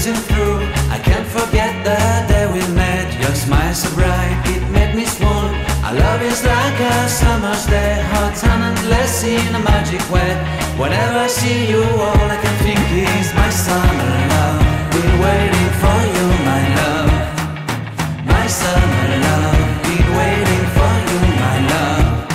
piercing through. I can't forget the day we met. Your smile so bright, it made me swoon. Our love is like a summer's day, hot and endless in a magic way. Whenever I see you, all I can think is my summer love. Been waiting for you, my love. My summer love. Been waiting for you, my love.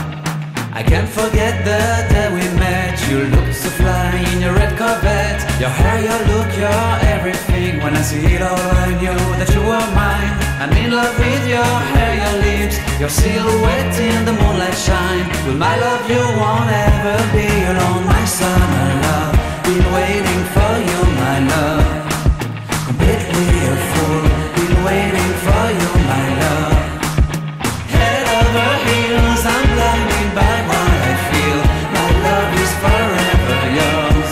I can't forget the day we met. You looked so fly in your red Corvette. Your hair, your look, your everything. When I see it all, I knew that you were mine. I'm in love with your hair, your lips, your silhouette in the moonlight shine. With my love you won't ever be alone. My summer love, been waiting for you, my love. Completely a fool, been waiting for you, my love. Head over heels, I'm blinded by what I feel. My love is forever yours.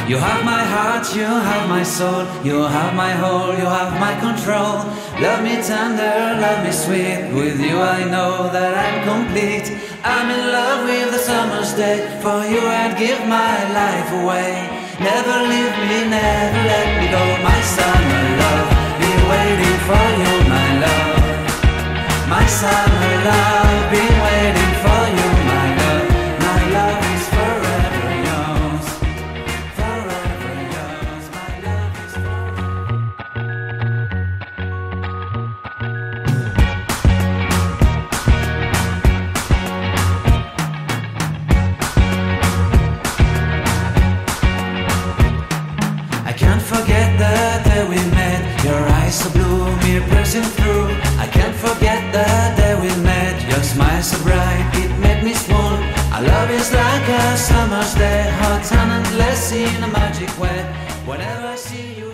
You have my heart, you have my soul, you have my whole, you have my control. Love me tender, love me sweet. With you I know that I'm complete. I'm in love with the summer's day. For you I'd give my life away. Never leave me, never let me go. My summer love, been waiting for you, my love. My summer love, been waiting for you, my love. My love is forever yours. Forever yours, my love is I can't forget the day we met. Your eyes so blue, me piercing through. I can't forget the day we met. Your smile so bright, it made me swoon. Our love is like a summer's day, hot and endless in a magic way. Whenever I see you.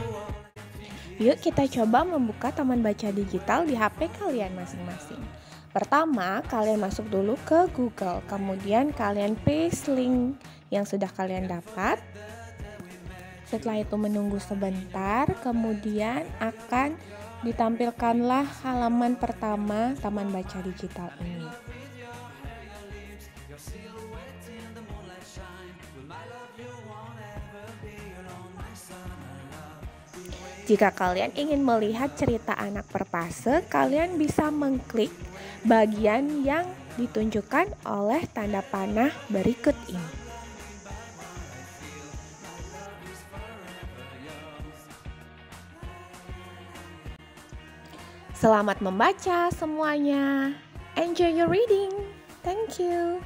Yuk kita coba membuka taman baca digital di HP kalian masing-masing. Pertama, kalian masuk dulu ke Google, kemudian kalian paste link yang sudah kalian dapat. Setelah itu menunggu sebentar, kemudian akan ditampilkanlah halaman pertama taman baca digital ini. Jika kalian ingin melihat cerita anak perpase, kalian bisa mengklik bagian yang ditunjukkan oleh tanda panah berikut ini. Selamat membaca semuanya. Enjoy your reading. Thank you.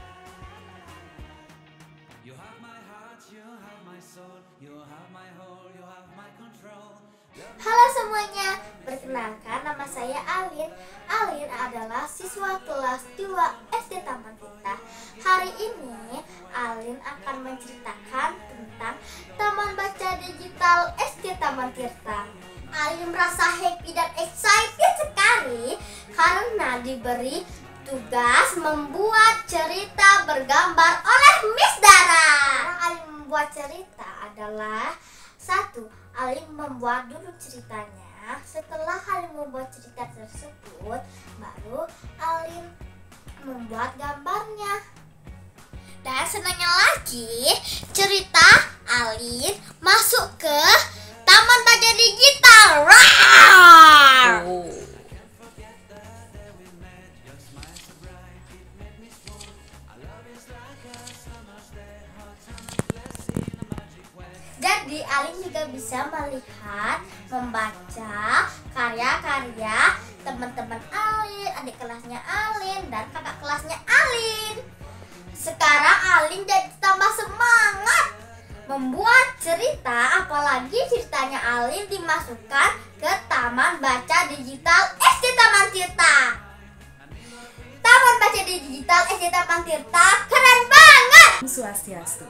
Halo semuanya, perkenalkan nama saya Alin. Alin adalah siswa kelas 2 SD Taman Tirta. Hari ini Alin akan menceritakan tentang Taman Baca Digital SD Taman Tirta. Alin merasa happy dan excited sekali karena diberi tugas membuat cerita bergambar oleh Miss Dara. Alin membuat cerita adalah 1. Alin membuat dulu ceritanya. Setelah Alin membuat cerita tersebut, baru Alin membuat gambarnya. Dan senangnya lagi, cerita Alin masuk ke Taman Baca Digital. Jadi Alin juga bisa melihat, membaca karya-karya teman-teman Alin, adik kelasnya Alin, dan kakak kelasnya Alin. Sekarang Alin jadi tambah semangat membuat cerita, apalagi ceritanya Alin dimasukkan ke Taman Baca Digital SD Taman Tirta. Taman Baca Digital SD Taman Tirta keren banget. Swastiastu.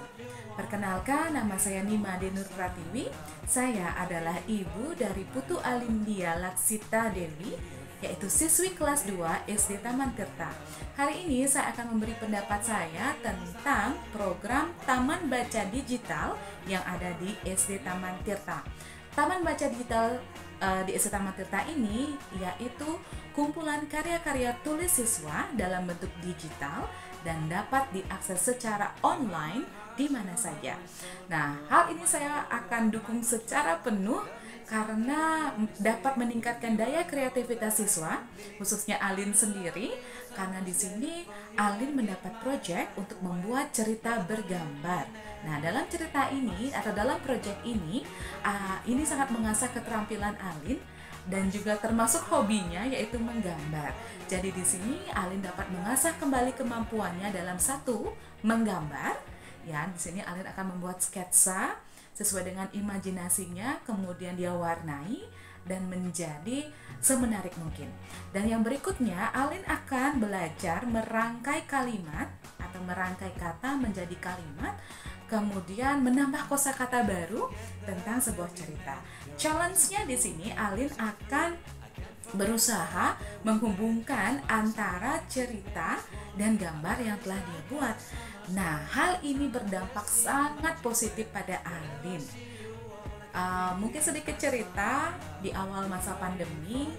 Perkenalkan, nama saya Nima Denur Pratiwi. Saya adalah ibu dari Putu Alindia Laksita Dewi, yaitu siswi kelas 2 SD Taman Tirta. Hari ini saya akan memberi pendapat saya tentang program Taman Baca Digital yang ada di SD Taman Tirta. Taman Baca Digital di SD Taman Tirta ini yaitu kumpulan karya-karya tulis siswa dalam bentuk digital dan dapat diakses secara online di mana saja. Nah, hal ini saya akan dukung secara penuh karena dapat meningkatkan daya kreativitas siswa, khususnya Alin sendiri, karena di sini Alin mendapat proyek untuk membuat cerita bergambar. Nah, dalam cerita ini atau dalam proyek ini sangat mengasah keterampilan Alin dan juga termasuk hobinya yaitu menggambar. Jadi di sini Alin dapat mengasah kembali kemampuannya dalam satu menggambar. Ya, di sini Alin akan membuat sketsa sesuai dengan imajinasinya, kemudian dia warnai dan menjadi semenarik mungkin. Dan yang berikutnya, Alin akan belajar merangkai kalimat atau merangkai kata menjadi kalimat, kemudian menambah kosakata baru tentang sebuah cerita. Challenge-nya di sini, Alin akan berusaha menghubungkan antara cerita dan gambar yang telah dia buat. Nah, hal ini berdampak sangat positif pada Alin. Mungkin sedikit cerita, di awal masa pandemi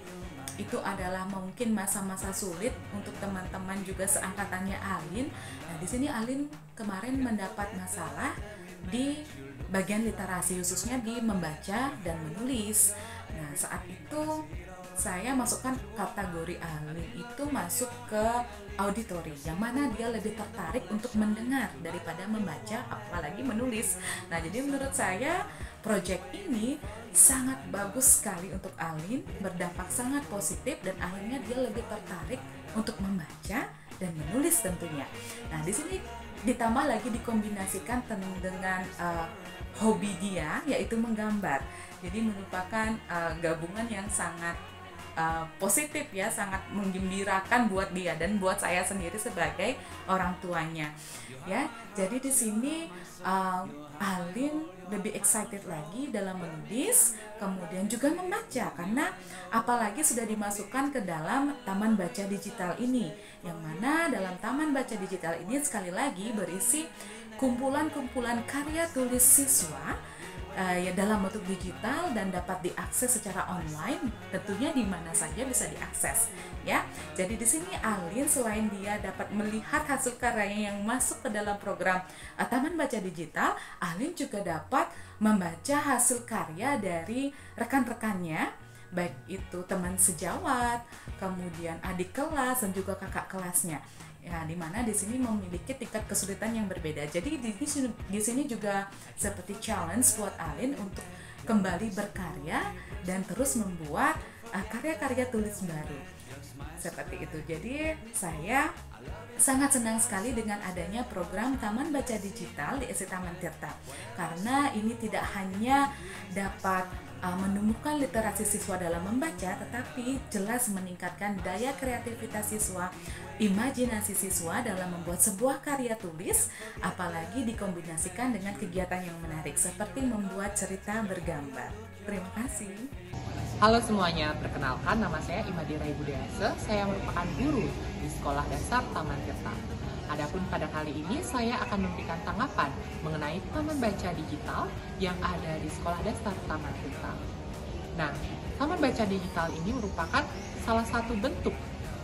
itu adalah mungkin masa-masa sulit untuk teman-teman juga seangkatannya Alin. Nah, di sini Alin kemarin mendapat masalah di bagian literasi, khususnya di membaca dan menulis. Nah, saat itu saya masukkan kategori Alin itu masuk ke auditori, yang mana dia lebih tertarik untuk mendengar daripada membaca, apalagi menulis. Nah, jadi menurut saya proyek ini sangat bagus sekali untuk Alin, berdampak sangat positif dan akhirnya dia lebih tertarik untuk membaca dan menulis tentunya. Nah, di sini ditambah lagi dikombinasikan dengan hobi dia yaitu menggambar. Jadi merupakan gabungan yang sangat positif ya, sangat menggembirakan buat dia dan buat saya sendiri sebagai orang tuanya. Ya, jadi di sini Alin lebih excited lagi dalam menulis, kemudian juga membaca, karena apalagi sudah dimasukkan ke dalam Taman Baca Digital ini, yang mana dalam Taman Baca Digital ini sekali lagi berisi kumpulan-kumpulan karya tulis siswa ya dalam bentuk digital dan dapat diakses secara online, tentunya di mana saja bisa diakses ya. Jadi di sini Alin selain dia dapat melihat hasil karyanya yang masuk ke dalam program Taman Baca Digital, Alin juga dapat membaca hasil karya dari rekan-rekannya, baik itu teman sejawat, kemudian adik kelas dan juga kakak kelasnya. Ya, di mana di sini memiliki tingkat kesulitan yang berbeda. Jadi di sini juga seperti challenge buat Alin untuk kembali berkarya dan terus membuat karya-karya tulis baru. Seperti itu. Jadi saya sangat senang sekali dengan adanya program Taman Baca Digital di SD Taman Tirta. Karena ini tidak hanya dapat menumbuhkan literasi siswa dalam membaca, tetapi jelas meningkatkan daya kreativitas siswa, imajinasi siswa dalam membuat sebuah karya tulis, apalagi dikombinasikan dengan kegiatan yang menarik seperti membuat cerita bergambar. Terima kasih. Halo semuanya, perkenalkan nama saya Imadi Rai Budiase. Saya merupakan guru di Sekolah Dasar Taman Tirta. Adapun pada kali ini saya akan memberikan tanggapan mengenai Taman Baca Digital yang ada di Sekolah Dasar Taman Tirta. Nah, Taman Baca Digital ini merupakan salah satu bentuk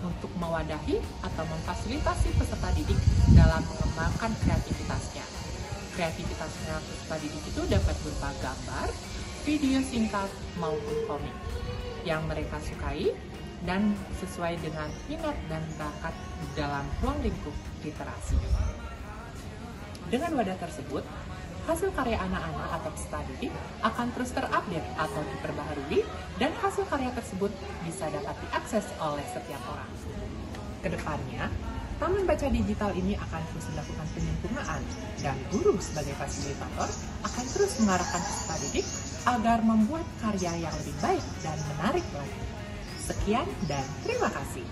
untuk mewadahi atau memfasilitasi peserta didik dalam mengembangkan kreativitasnya. Kreativitas peserta didik itu dapat berupa gambar, video singkat, maupun komik yang mereka sukai dan sesuai dengan minat dan bakat dalam ruang lingkup literasi. Dengan wadah tersebut, hasil karya anak-anak atau peserta didik akan terus terupdate atau diperbaharui, dan hasil karya tersebut bisa dapat diakses oleh setiap orang. Kedepannya, Taman Baca Digital ini akan terus melakukan penyempurnaan, dan guru sebagai fasilitator akan terus mengarahkan peserta didik agar membuat karya yang lebih baik dan menarik lagi. Sekian dan terima kasih.